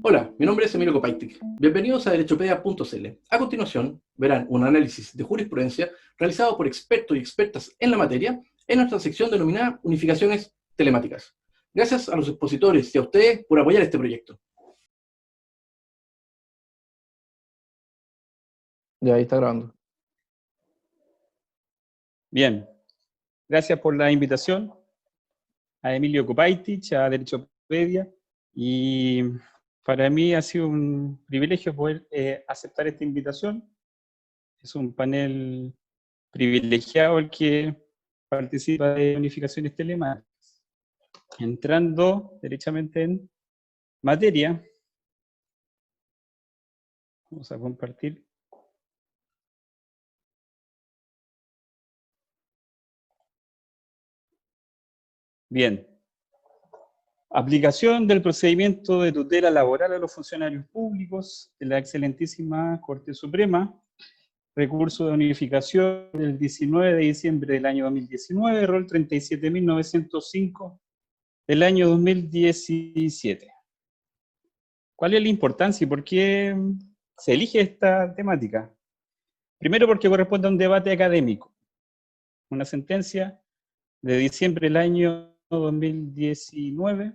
Hola, mi nombre es Emilio Kopaitik. Bienvenidos a derechopedia.cl. A continuación, verán un análisis de jurisprudencia realizado por expertos y expertas en la materia en nuestra sección denominada Unificaciones Telemáticas. Gracias a los expositores y a ustedes por apoyar este proyecto. Ya ahí está grabando. Bien, gracias por la invitación a Emilio Kopaitik, a Derechopedia, y para mí ha sido un privilegio poder aceptar esta invitación. Es un panel privilegiado el que participa de unificaciones telemáticas. Entrando derechamente en materia, vamos a compartir. Bien. Aplicación del procedimiento de tutela laboral a los funcionarios públicos de la excelentísima Corte Suprema. Recurso de unificación del 19 de diciembre del año 2019, rol 37.905 del año 2017. ¿Cuál es la importancia y por qué se elige esta temática? Primero, porque corresponde a un debate académico. Una sentencia de diciembre del año 2019,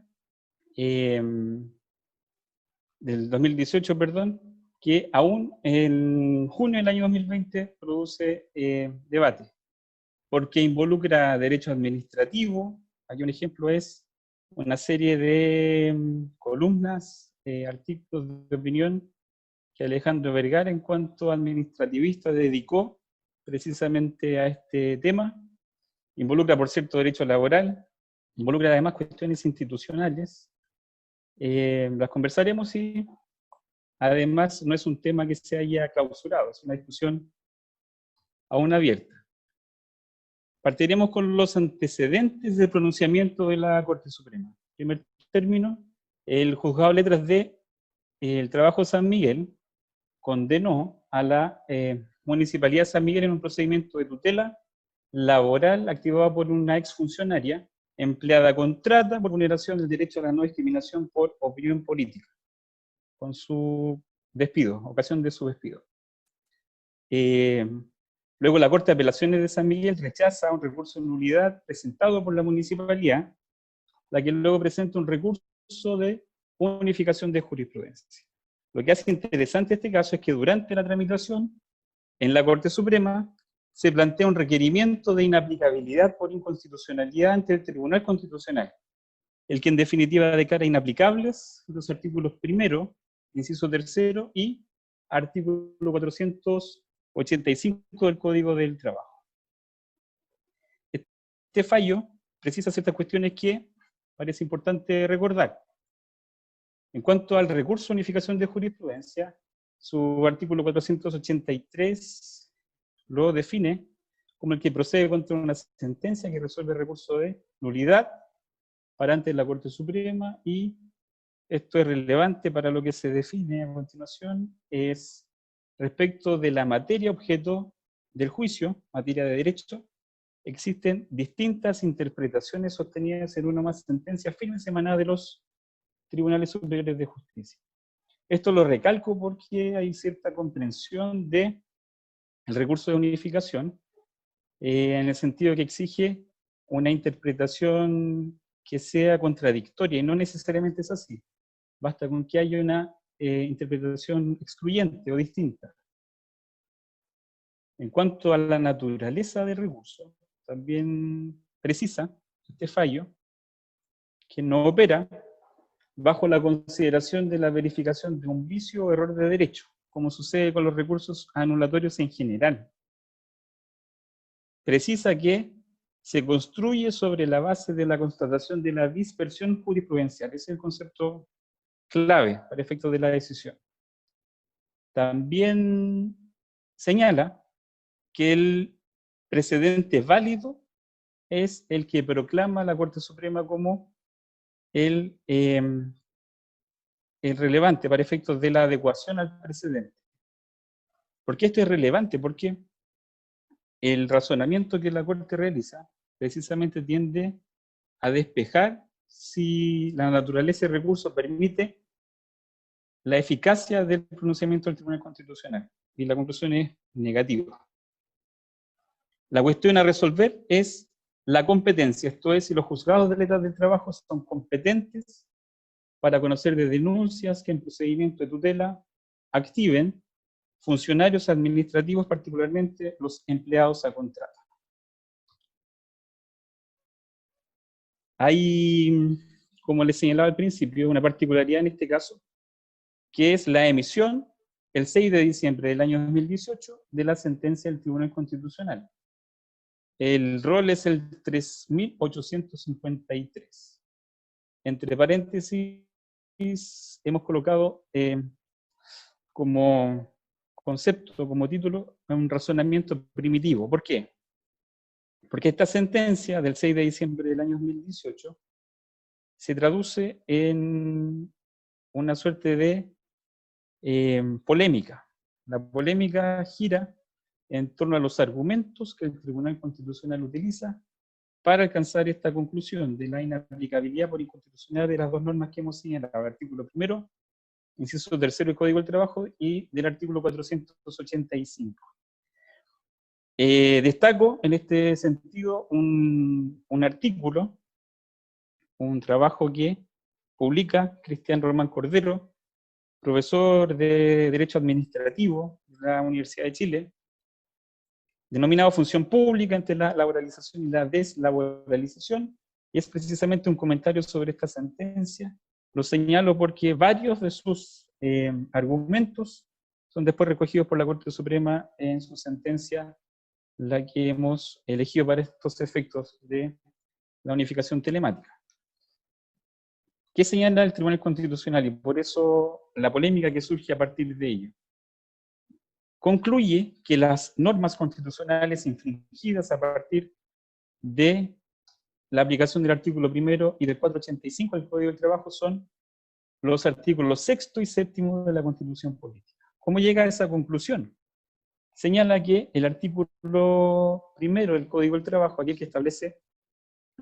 del 2018, perdón, que aún en junio del año 2020 produce debate, porque involucra derecho administrativo. Aquí un ejemplo es una serie de columnas, artículos de opinión que Alejandro Vergara, en cuanto administrativista, dedicó precisamente a este tema. Involucra, por cierto, derecho laboral, involucra además cuestiones institucionales. Las conversaremos y además no es un tema que se haya clausurado, es una discusión aún abierta. Partiremos con los antecedentes del pronunciamiento de la Corte Suprema. En primer término, el juzgado letras D, el trabajo San Miguel, condenó a la Municipalidad de San Miguel en un procedimiento de tutela laboral activado por una exfuncionaria empleada con trata por vulneración del derecho a la no discriminación por opinión política, con su despido, ocasión de su despido. Luego la Corte de Apelaciones de San Miguel rechaza un recurso de nulidad presentado por la municipalidad, la que luego presenta un recurso de unificación de jurisprudencia. Lo que hace interesante este caso es que durante la tramitación en la Corte Suprema se plantea un requerimiento de inaplicabilidad por inconstitucionalidad ante el Tribunal Constitucional, el que en definitiva declara inaplicables los artículos 1º, inciso 3º y artículo 485 del Código del Trabajo. Este fallo precisa ciertas cuestiones que parece importante recordar. En cuanto al recurso de unificación de jurisprudencia, su artículo 483 lo define como el que procede contra una sentencia que resuelve recurso de nulidad para ante la Corte Suprema, y esto es relevante para lo que se define a continuación, es respecto de la materia objeto del juicio, materia de derecho, existen distintas interpretaciones sostenidas en una más sentencias firmes emanadas de los tribunales superiores de justicia. Esto lo recalco porque hay cierta comprensión del recurso de unificación, en el sentido que exige una interpretación que sea contradictoria, y no necesariamente es así. Basta con que haya una interpretación excluyente o distinta. En cuanto a la naturaleza del recurso, también precisa este fallo que no opera bajo la consideración de la verificación de un vicio o error de derecho, como sucede con los recursos anulatorios en general. Precisa que se construye sobre la base de la constatación de la dispersión jurisprudencial. Ese es el concepto clave para efectos de la decisión. También señala que el precedente válido es el que proclama la Corte Suprema como el relevante para efectos de la adecuación al precedente. ¿Por qué esto es relevante? Porque el razonamiento que la Corte realiza precisamente tiende a despejar si la naturaleza del recurso permite la eficacia del pronunciamiento del Tribunal Constitucional. Y la conclusión es negativa. La cuestión a resolver es la competencia, esto es, si los juzgados de letras del trabajo son competentes para conocer de denuncias que en procedimiento de tutela activen funcionarios administrativos, particularmente los empleados a contrato. Hay, como les señalaba al principio, una particularidad en este caso, que es la emisión el 6 de diciembre del año 2018 de la sentencia del Tribunal Constitucional. El rol es el 3853. Entre paréntesis, hemos colocado como concepto, como título, un razonamiento primitivo. ¿Por qué? Porque esta sentencia del 6 de diciembre del año 2018 se traduce en una suerte de polémica. La polémica gira en torno a los argumentos que el Tribunal Constitucional utiliza para alcanzar esta conclusión de la inaplicabilidad por inconstitucionalidad de las dos normas que hemos señalado, el artículo 1, inciso 3 del Código del Trabajo y del artículo 485. Destaco en este sentido un artículo, un trabajo que publica Cristian Román Cordero, profesor de Derecho Administrativo de la Universidad de Chile, denominado Función Pública entre la laboralización y la deslaboralización, y es precisamente un comentario sobre esta sentencia. Lo señalo porque varios de sus argumentos son después recogidos por la Corte Suprema en su sentencia, la que hemos elegido para estos efectos de la unificación telemática. ¿Qué señala el Tribunal Constitucional? Y por eso la polémica que surge a partir de ello. Concluye que las normas constitucionales infringidas a partir de la aplicación del artículo 1 y del 485 del Código del Trabajo son los artículos 6 y 7 de la Constitución Política. ¿Cómo llega a esa conclusión? Señala que el artículo 1 del Código del Trabajo, aquel que establece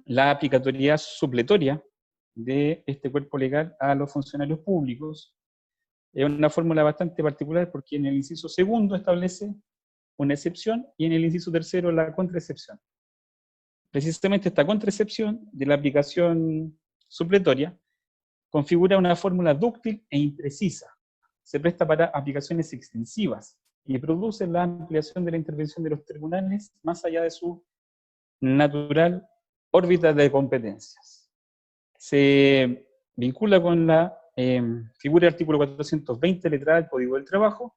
la aplicatoriedad supletoria de este cuerpo legal a los funcionarios públicos, es una fórmula bastante particular porque en el inciso 2 establece una excepción y en el inciso 3 la contraexcepción. Precisamente esta contraexcepción de la aplicación supletoria configura una fórmula dúctil e imprecisa. Se presta para aplicaciones extensivas y produce la ampliación de la intervención de los tribunales más allá de su natural órbita de competencias. Se vincula con la figura del artículo 420, letra A del Código del Trabajo,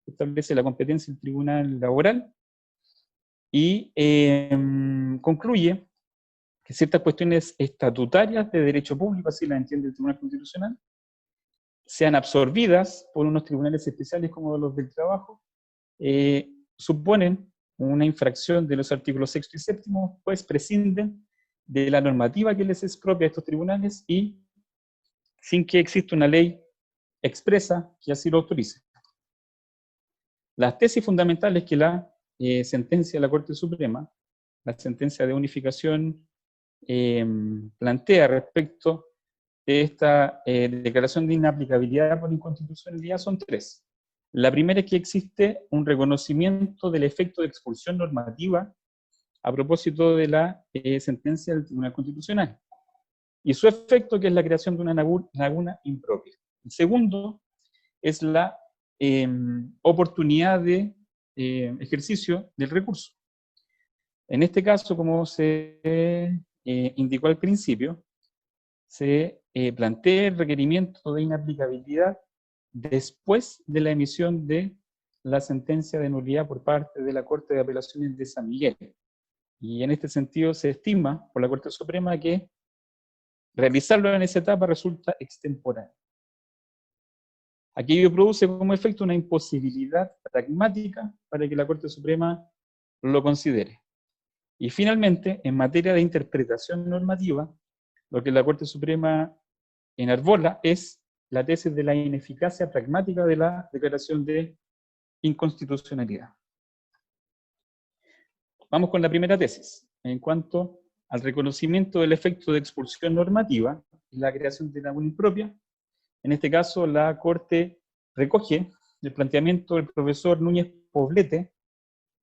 que establece la competencia del Tribunal Laboral, y concluye que ciertas cuestiones estatutarias de derecho público, así las entiende el Tribunal Constitucional, sean absorbidas por unos tribunales especiales como los del trabajo, suponen una infracción de los artículos 6 y 7, pues prescinden de la normativa que les es propia a estos tribunales y sin que exista una ley expresa que así lo autorice. Las tesis fundamentales que la sentencia de la Corte Suprema, la sentencia de unificación, plantea respecto de esta declaración de inaplicabilidad por inconstitucionalidad son tres. La primera es que existe un reconocimiento del efecto de expulsión normativa a propósito de la sentencia del Tribunal Constitucional, y su efecto, que es la creación de una laguna impropia. El segundo es la oportunidad de ejercicio del recurso. En este caso, como se indicó al principio, se plantea el requerimiento de inaplicabilidad después de la emisión de la sentencia de nulidad por parte de la Corte de Apelaciones de San Miguel. Y en este sentido se estima por la Corte Suprema que realizarlo en esa etapa resulta extemporáneo. Aquello produce como efecto una imposibilidad pragmática para que la Corte Suprema lo considere. Y finalmente, en materia de interpretación normativa, lo que la Corte Suprema enarbola es la tesis de la ineficacia pragmática de la declaración de inconstitucionalidad. Vamos con la primera tesis, en cuanto al reconocimiento del efecto de expulsión normativa y la creación de laguna impropia. En este caso, la Corte recoge el planteamiento del profesor Núñez Poblete,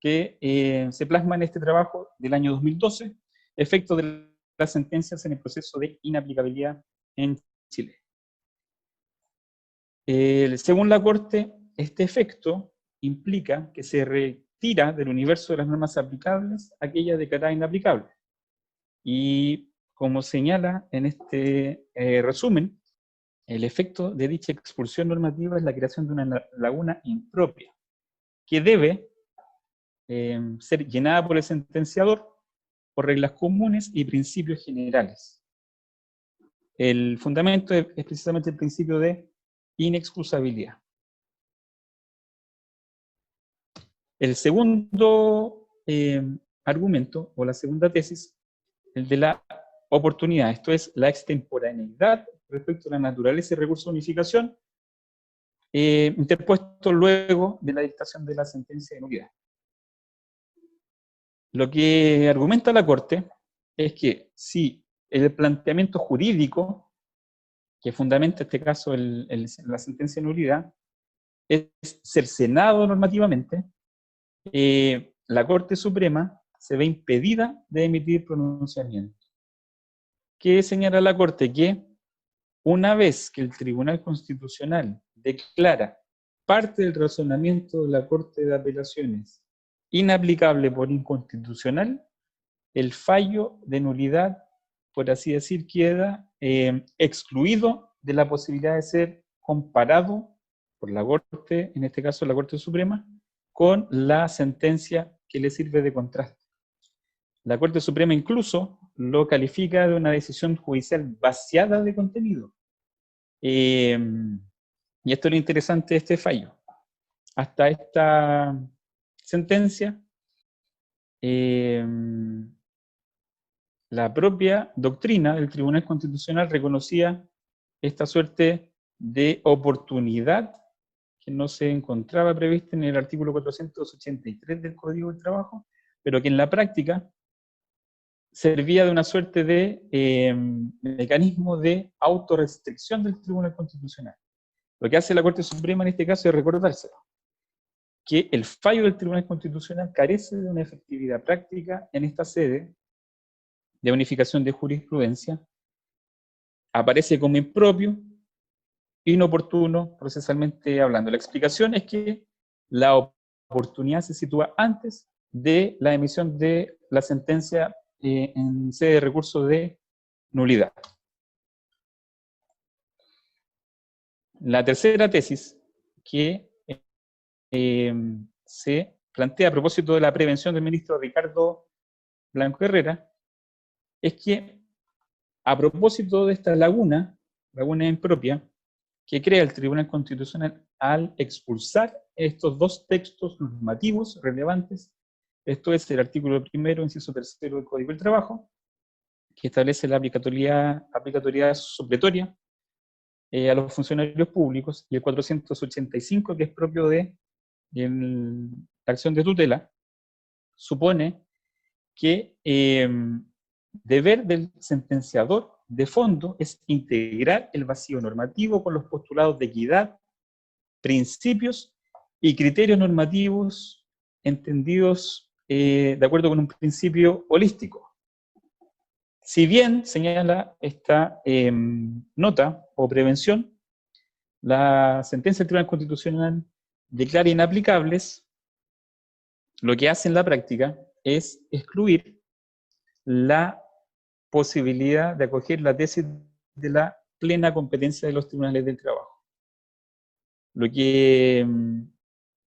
que se plasma en este trabajo del año 2012, efectos de las sentencias en el proceso de inaplicabilidad en Chile. Según la Corte, este efecto implica que se retira del universo de las normas aplicables aquellas declaradas inaplicables. Y como señala en este resumen, el efecto de dicha expulsión normativa es la creación de una laguna impropia, que debe ser llenada por el sentenciador por reglas comunes y principios generales. El fundamento es precisamente el principio de inexcusabilidad. El segundo argumento, o la segunda tesis, el de la oportunidad, esto es la extemporaneidad respecto a la naturaleza y recurso de unificación, interpuesto luego de la dictación de la sentencia de nulidad. Lo que argumenta la Corte es que si el planteamiento jurídico que fundamenta este caso la sentencia de nulidad es cercenado normativamente, la Corte Suprema se ve impedida de emitir pronunciamiento. ¿Qué señala la Corte? Que una vez que el Tribunal Constitucional declara parte del razonamiento de la Corte de Apelaciones inaplicable por inconstitucional, el fallo de nulidad, por así decir, queda excluido de la posibilidad de ser comparado por la Corte, en este caso la Corte Suprema, con la sentencia que le sirve de contraste. La Corte Suprema incluso lo califica de una decisión judicial vaciada de contenido. Y esto es lo interesante de este fallo. Hasta esta sentencia, la propia doctrina del Tribunal Constitucional reconocía esta suerte de oportunidad que no se encontraba prevista en el artículo 483 del Código del Trabajo, pero que en la práctica servía de una suerte de mecanismo de autorrestricción del Tribunal Constitucional. Lo que hace la Corte Suprema en este caso es recordárselo, que el fallo del Tribunal Constitucional carece de una efectividad práctica en esta sede de unificación de jurisprudencia, aparece como impropio, inoportuno, procesalmente hablando. La explicación es que la oportunidad se sitúa antes de la emisión de la sentencia en sede de recurso de nulidad. La tercera tesis que se plantea a propósito de la prevención del ministro Ricardo Blanco Herrera es que a propósito de esta laguna impropia que crea el Tribunal Constitucional al expulsar estos dos textos normativos relevantes, esto es el artículo 1, inciso 3 del Código del Trabajo, que establece la aplicatoriedad supletoria a los funcionarios públicos, y el 485, que es propio de la acción de tutela, supone que deber del sentenciador de fondo es integrar el vacío normativo con los postulados de equidad, principios y criterios normativos entendidos de acuerdo con un principio holístico. Si bien señala esta nota o prevención, la sentencia del Tribunal Constitucional declara inaplicables, lo que hace en la práctica es excluir la posibilidad de acoger la tesis de la plena competencia de los tribunales del trabajo. Lo que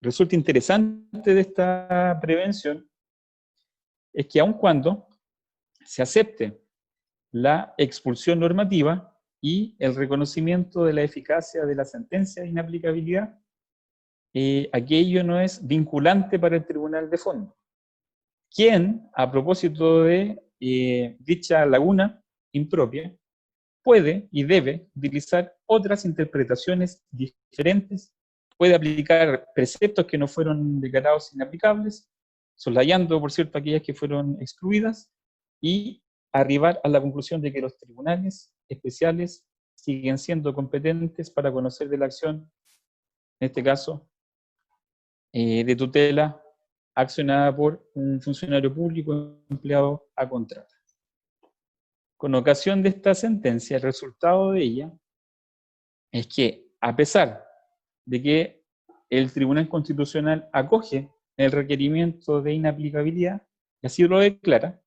resulta interesante de esta prevención es que aun cuando se acepte la expulsión normativa y el reconocimiento de la eficacia de la sentencia de inaplicabilidad, aquello no es vinculante para el tribunal de fondo, quien, a propósito de dicha laguna impropia, puede y debe utilizar otras interpretaciones diferentes, puede aplicar preceptos que no fueron declarados inaplicables, soslayando, por cierto, aquellas que fueron excluidas, y arribar a la conclusión de que los tribunales especiales siguen siendo competentes para conocer de la acción, en este caso, de tutela accionada por un funcionario público empleado a contrata. Con ocasión de esta sentencia, el resultado de ella es que, a pesar de que el Tribunal Constitucional acoge el requerimiento de inaplicabilidad, y así lo declara,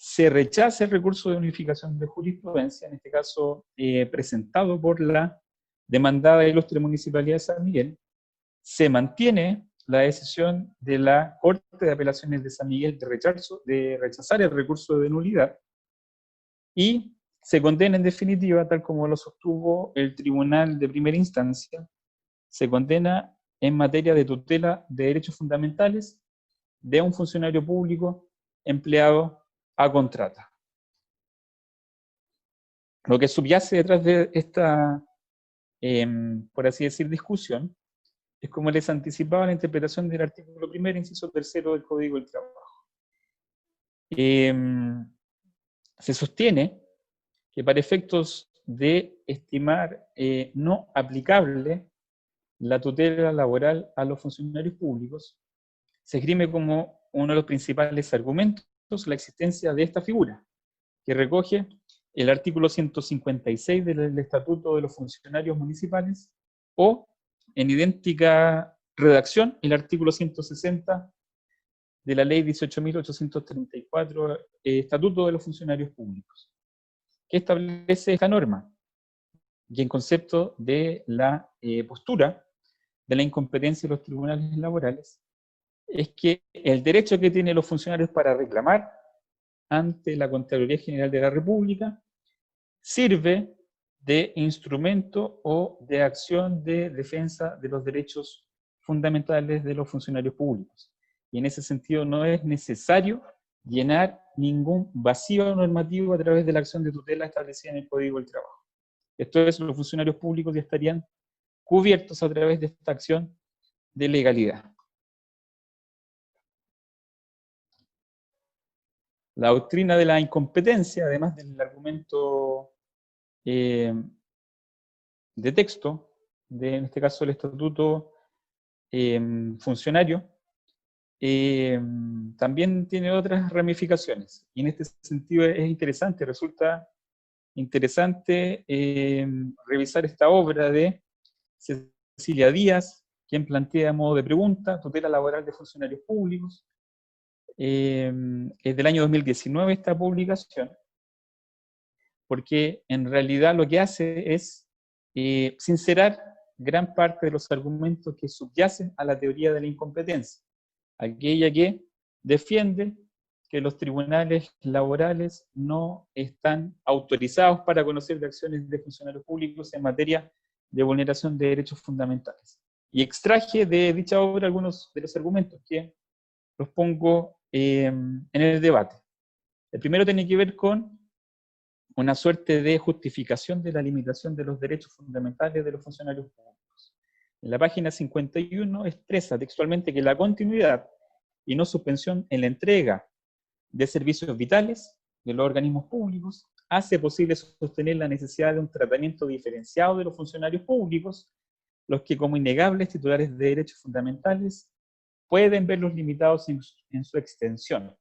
se rechaza el recurso de unificación de jurisprudencia, en este caso presentado por la demandada ilustre Municipalidad de San Miguel. Se mantiene la decisión de la Corte de Apelaciones de San Miguel de rechazar el recurso de nulidad, y se condena en definitiva, tal como lo sostuvo el Tribunal de Primera Instancia, se condena en materia de tutela de derechos fundamentales de un funcionario público empleado a contrata. Lo que subyace detrás de esta, por así decir, discusión, es, como les anticipaba, la interpretación del artículo 1, inciso 3 del Código del Trabajo. Se sostiene que para efectos de estimar no aplicable la tutela laboral a los funcionarios públicos, se esgrime como uno de los principales argumentos la existencia de esta figura, que recoge el artículo 156 del Estatuto de los Funcionarios Municipales, o, en idéntica redacción, el artículo 160 de la Ley 18.834, Estatuto de los Funcionarios Públicos, que establece esta norma, y en concepto de la postura de la incompetencia de los tribunales laborales, es que el derecho que tienen los funcionarios para reclamar ante la Contraloría General de la República sirve de instrumento o de acción de defensa de los derechos fundamentales de los funcionarios públicos. Y en ese sentido no es necesario llenar ningún vacío normativo a través de la acción de tutela establecida en el Código del Trabajo. Esto es, los funcionarios públicos ya estarían cubiertos a través de esta acción de legalidad. La doctrina de la incompetencia, además del argumento de texto, en este caso el estatuto funcionario, también tiene otras ramificaciones. Y en este sentido es interesante, resulta interesante revisar esta obra de Cecilia Díaz, quien plantea a modo de pregunta tutela laboral de funcionarios públicos. Es del año 2019 esta publicación, porque en realidad lo que hace es sincerar gran parte de los argumentos que subyacen a la teoría de la incompetencia, aquella que defiende que los tribunales laborales no están autorizados para conocer de acciones de funcionarios públicos en materia de vulneración de derechos fundamentales. Y extraje de dicha obra algunos de los argumentos que los pongo en el debate. El primero tiene que ver con una suerte de justificación de la limitación de los derechos fundamentales de los funcionarios públicos. En la página 51 expresa textualmente que la continuidad y no suspensión en la entrega de servicios vitales de los organismos públicos hace posible sostener la necesidad de un tratamiento diferenciado de los funcionarios públicos, los que como innegables titulares de derechos fundamentales pueden verlos limitados en su extensión.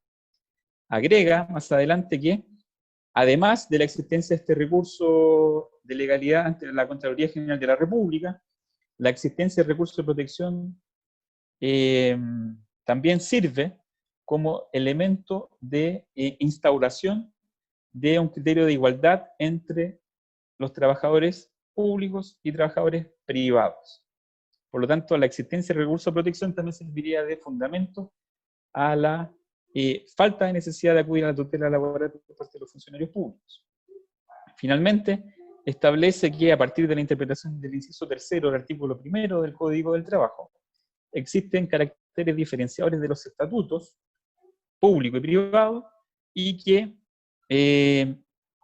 Agrega más adelante que, además de la existencia de este recurso de legalidad ante la Contraloría General de la República, la existencia del recurso de protección también sirve como elemento de instauración de un criterio de igualdad entre los trabajadores públicos y trabajadores privados. Por lo tanto, la existencia del recurso de protección también serviría de fundamento a la falta de necesidad de acudir a la tutela laboral por parte de los funcionarios públicos. Finalmente, establece que a partir de la interpretación del inciso 3 del artículo 1 del Código del Trabajo, existen caracteres diferenciadores de los estatutos público y privado, y que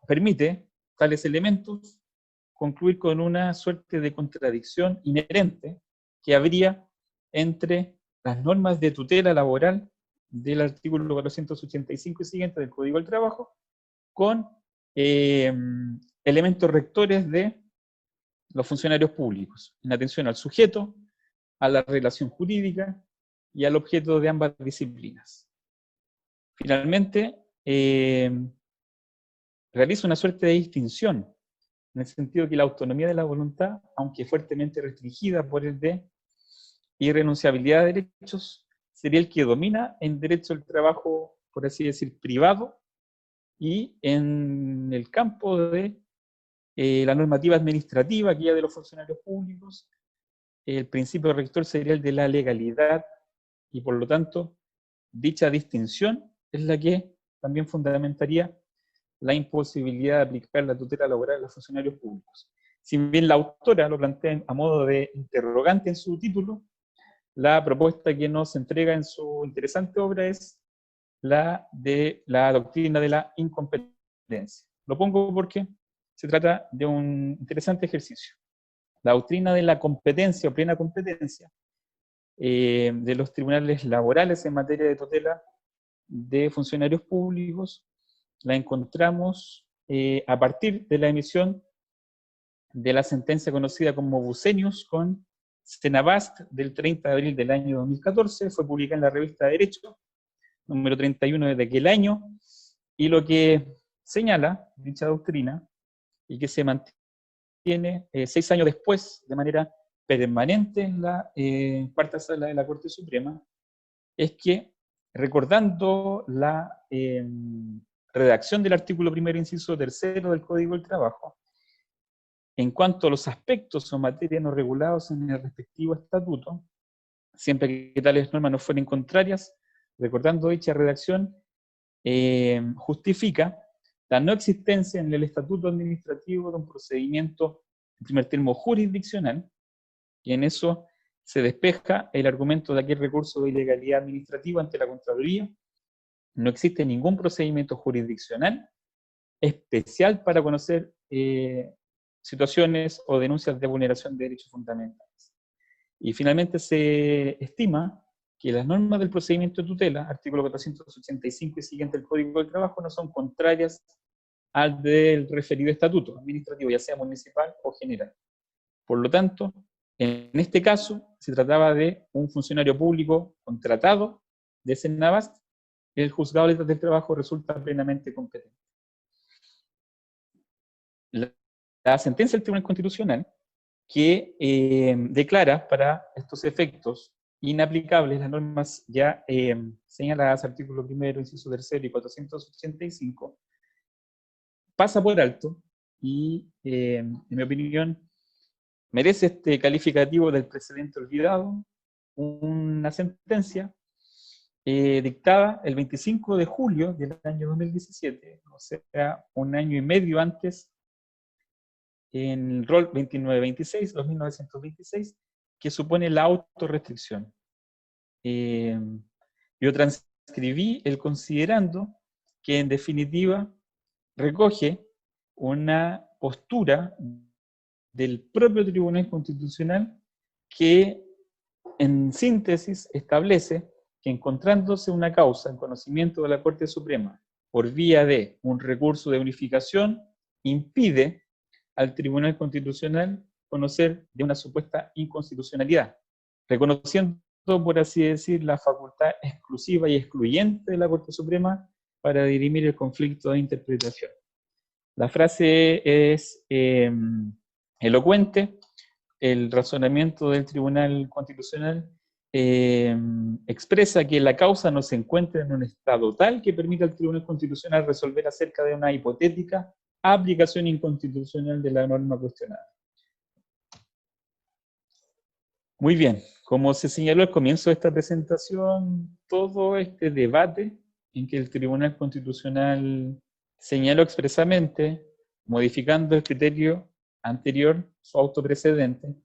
permite tales elementos concluir con una suerte de contradicción inherente que habría entre las normas de tutela laboral del artículo 485 y siguiente del Código del Trabajo con elementos rectores de los funcionarios públicos, en atención al sujeto, a la relación jurídica y al objeto de ambas disciplinas. Finalmente, realiza una suerte de distinción, en el sentido que la autonomía de la voluntad, aunque fuertemente restringida por el de irrenunciabilidad de derechos, sería el que domina en derecho al trabajo, por así decir, privado, y en el campo de la normativa administrativa, aquella de los funcionarios públicos, el principio rector sería el de la legalidad, y por lo tanto, dicha distinción es la que también fundamentaría la imposibilidad de aplicar la tutela laboral a los funcionarios públicos. Si bien la autora lo plantea a modo de interrogante en su título, la propuesta que nos entrega en su interesante obra es la de la doctrina de la incompetencia. Lo pongo porque se trata de un interesante ejercicio. La doctrina de la competencia o plena competencia de los tribunales laborales en materia de tutela de funcionarios públicos la encontramos a partir de la emisión de la sentencia conocida como Bucenius con Cenabast del 30 de abril del año 2014, fue publicada en la revista Derecho, número 31 de aquel año, y lo que señala dicha doctrina, y que se mantiene 6 años después, de manera permanente en la cuarta sala de la Corte Suprema, es que, recordando la redacción del artículo 1º, inciso 3 del Código del Trabajo, en cuanto a los aspectos o materias no regulados en el respectivo estatuto, siempre que tales normas no fueren contrarias, recordando dicha redacción, justifica la no existencia en el estatuto administrativo de un procedimiento, en primer término, jurisdiccional, y en eso se despeja el argumento de aquel recurso de ilegalidad administrativa ante la Contraloría. No existe ningún procedimiento jurisdiccional especial para conocer situaciones o denuncias de vulneración de derechos fundamentales. Y finalmente se estima que las normas del procedimiento de tutela, artículo 485 y siguiente del Código del Trabajo, no son contrarias al del referido estatuto administrativo, ya sea municipal o general. Por lo tanto, en este caso, se trataba de un funcionario público contratado de Cenabast. El juzgado de letras del trabajo resulta plenamente competente. La sentencia del Tribunal Constitucional, que declara para estos efectos inaplicables las normas ya señaladas, artículo 1º, inciso 3 y 485, pasa por alto y, en mi opinión, merece este calificativo del precedente olvidado, una sentencia dictada el 25 de julio del año 2017, o sea, un año y medio antes, en el rol 2926, 2926, que supone la autorrestricción. Yo transcribí el considerando que en definitiva recoge una postura del propio Tribunal Constitucional que en síntesis establece que encontrándose una causa en conocimiento de la Corte Suprema por vía de un recurso de unificación, impide al Tribunal Constitucional conocer de una supuesta inconstitucionalidad, reconociendo, por así decir, la facultad exclusiva y excluyente de la Corte Suprema para dirimir el conflicto de interpretación. La frase es elocuente. El razonamiento del Tribunal Constitucional expresa que la causa no se encuentra en un estado tal que permita al Tribunal Constitucional resolver acerca de una hipotética aplicación inconstitucional de la norma cuestionada. Muy bien, como se señaló al comienzo de esta presentación, todo este debate en que el Tribunal Constitucional señaló expresamente, modificando el criterio anterior, su auto precedente,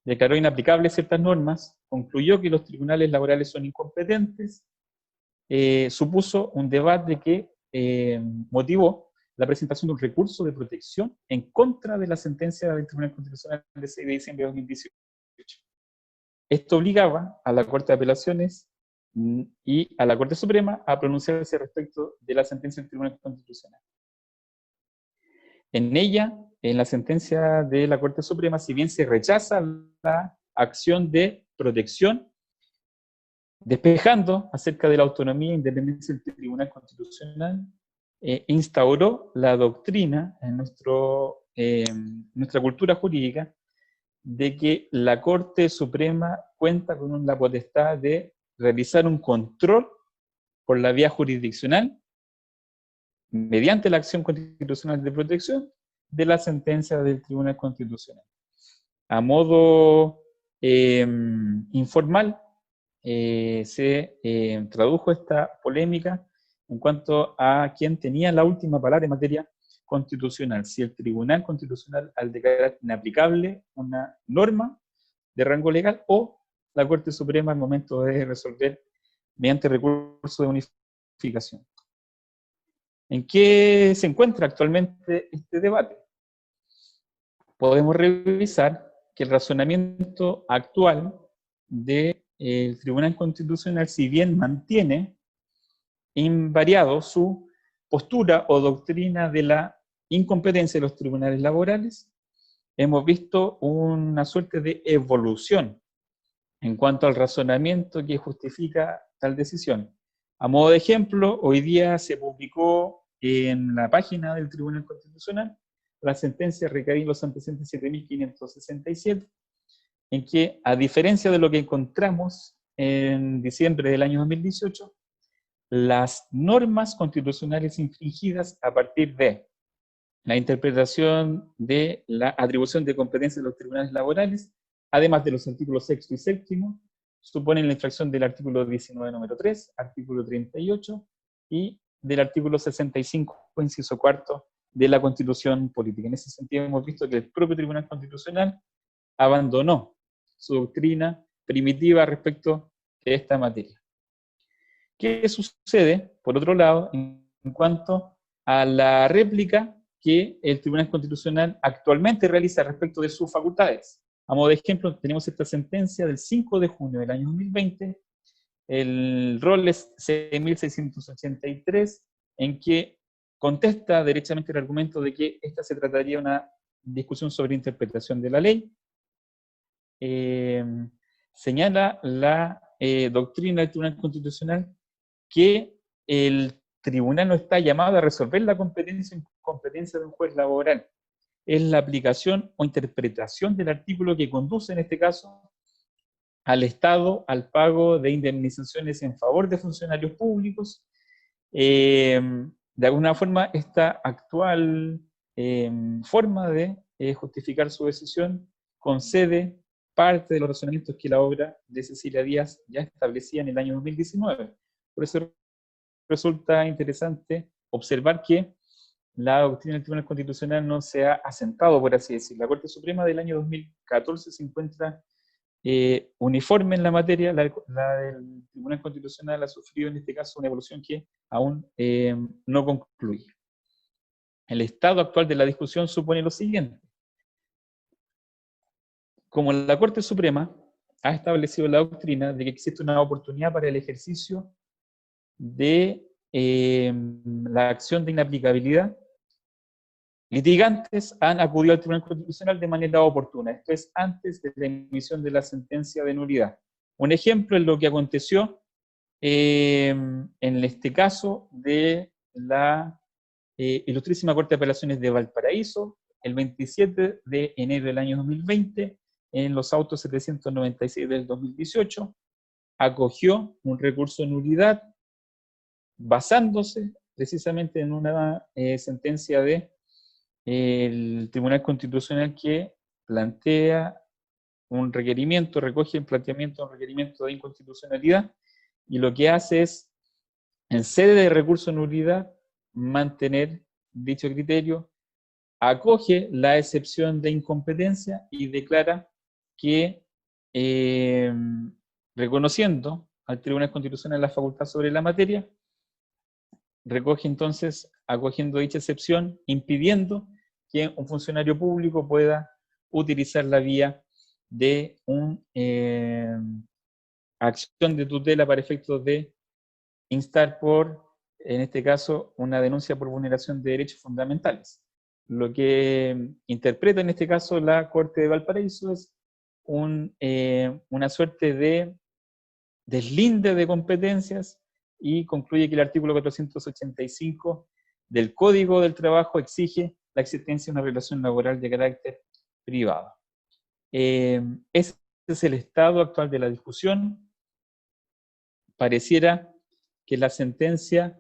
declaró inaplicables ciertas normas, concluyó que los tribunales laborales son incompetentes, supuso un debate que motivó la presentación de un recurso de protección en contra de la sentencia del Tribunal Constitucional del 6 de diciembre de 2018. Esto obligaba a la Corte de Apelaciones y a la Corte Suprema a pronunciarse respecto de la sentencia del Tribunal Constitucional. En ella, en la sentencia de la Corte Suprema, si bien se rechaza la acción de protección, despejando acerca de la autonomía e independencia del Tribunal Constitucional, instauró la doctrina en nuestra cultura jurídica de que la Corte Suprema cuenta con la potestad de realizar un control por la vía jurisdiccional mediante la acción constitucional de protección de la sentencia del Tribunal Constitucional. A modo informal, se tradujo esta polémica en cuanto a quién tenía la última palabra en materia constitucional, si el Tribunal Constitucional al declarar inaplicable una norma de rango legal o la Corte Suprema al momento de resolver mediante recurso de unificación. ¿En qué se encuentra actualmente este debate? Podemos revisar que el razonamiento actual del Tribunal Constitucional, si bien mantiene invariado su postura o doctrina de la incompetencia de los tribunales laborales, hemos visto una suerte de evolución en cuanto al razonamiento que justifica tal decisión. A modo de ejemplo, hoy día se publicó en la página del Tribunal Constitucional la sentencia recaída en los antecedentes 7.567, en que, a diferencia de lo que encontramos en diciembre del año 2018, las normas constitucionales infringidas a partir de la interpretación de la atribución de competencias de los tribunales laborales, además de los artículos 6 y 7, suponen la infracción del artículo 19, número 3, artículo 38 y del artículo 65, inciso cuarto, de la Constitución Política. En ese sentido hemos visto que el propio Tribunal Constitucional abandonó su doctrina primitiva respecto de esta materia. ¿Qué sucede, por otro lado, en cuanto a la réplica que el Tribunal Constitucional actualmente realiza respecto de sus facultades? A modo de ejemplo, tenemos esta sentencia del 5 de junio del año 2020, el Roles 6.683, en que contesta derechamente el argumento de que esta se trataría de una discusión sobre interpretación de la ley. Señala la doctrina del Tribunal Constitucional que el tribunal no está llamado a resolver la competencia de un juez laboral. Es la aplicación o interpretación del artículo que conduce, en este caso, al Estado al pago de indemnizaciones en favor de funcionarios públicos. De alguna forma, esta actual forma de justificar su decisión concede parte de los razonamientos que la obra de Cecilia Díaz ya establecía en el año 2019. Por eso resulta interesante observar que la doctrina del Tribunal Constitucional no se ha asentado, por así decirlo. La Corte Suprema del año 2014 se encuentra uniforme en la materia. La del Tribunal Constitucional ha sufrido en este caso una evolución que aún no concluye. El estado actual de la discusión supone lo siguiente. Como la Corte Suprema ha establecido la doctrina de que existe una oportunidad para el ejercicio de la acción de inaplicabilidad, litigantes han acudido al Tribunal Constitucional de manera oportuna, esto es antes de la emisión de la sentencia de nulidad. Un ejemplo es lo que aconteció en este caso de la Ilustrísima Corte de Apelaciones de Valparaíso, el 27 de enero del año 2020, en los autos 796 del 2018, acogió un recurso de nulidad basándose precisamente en una sentencia de el Tribunal Constitucional que plantea un requerimiento, recoge el planteamiento de un requerimiento de inconstitucionalidad, y lo que hace es, en sede de recurso de nulidad, mantener dicho criterio, acoge la excepción de incompetencia y declara que, reconociendo al Tribunal Constitucional la facultad sobre la materia, recoge entonces, acogiendo dicha excepción, impidiendo que un funcionario público pueda utilizar la vía de una acción de tutela para efectos de instar por, en este caso, una denuncia por vulneración de derechos fundamentales. Lo que interpreta en este caso la Corte de Valparaíso es una suerte de deslinde de competencias y concluye que el artículo 485 del Código del Trabajo exige la existencia de una relación laboral de carácter privado. Ese es el estado actual de la discusión. Pareciera que la sentencia,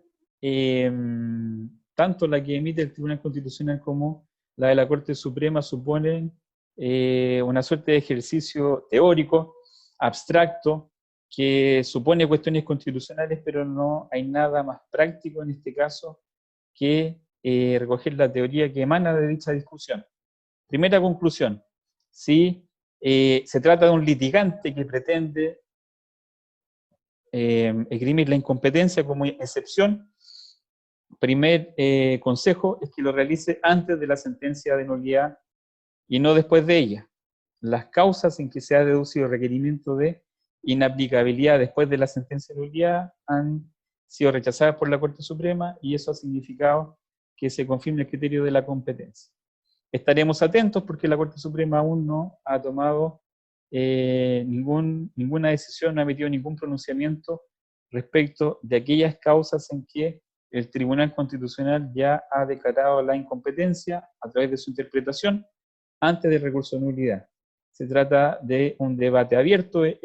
tanto la que emite el Tribunal Constitucional como la de la Corte Suprema, suponen una suerte de ejercicio teórico, abstracto, que supone cuestiones constitucionales, pero no hay nada más práctico en este caso que recoger la teoría que emana de dicha discusión. Primera conclusión: si se trata de un litigante que pretende esgrimir la incompetencia como excepción, primer consejo es que lo realice antes de la sentencia de nulidad y no después de ella. Las causas en que se ha deducido requerimiento de inaplicabilidad después de la sentencia de nulidad han sido rechazadas por la Corte Suprema y eso ha significado que se confirme el criterio de la competencia. Estaremos atentos porque la Corte Suprema aún no ha tomado ninguna decisión, no ha emitido ningún pronunciamiento respecto de aquellas causas en que el Tribunal Constitucional ya ha declarado la incompetencia a través de su interpretación antes del recurso de nulidad. Se trata de un debate abierto. He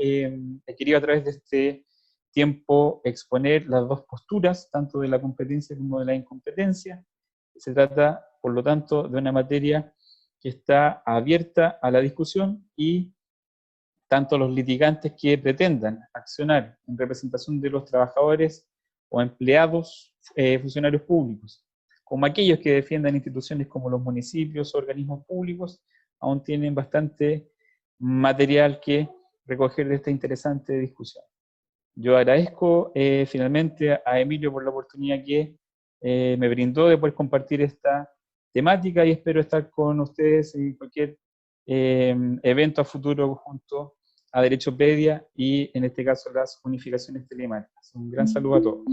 querido a través de este tiempo exponer las dos posturas, tanto de la competencia como de la incompetencia. Se trata, por lo tanto, de una materia que está abierta a la discusión y tanto los litigantes que pretendan accionar en representación de los trabajadores o empleados, funcionarios públicos, como aquellos que defiendan instituciones como los municipios o organismos públicos, aún tienen bastante material que recoger de esta interesante discusión. Yo agradezco finalmente a Emilio por la oportunidad que me brindó de poder compartir esta temática y espero estar con ustedes en cualquier evento a futuro junto a Derechopedia y en este caso las unificaciones telemáticas. Un gran saludo a todos.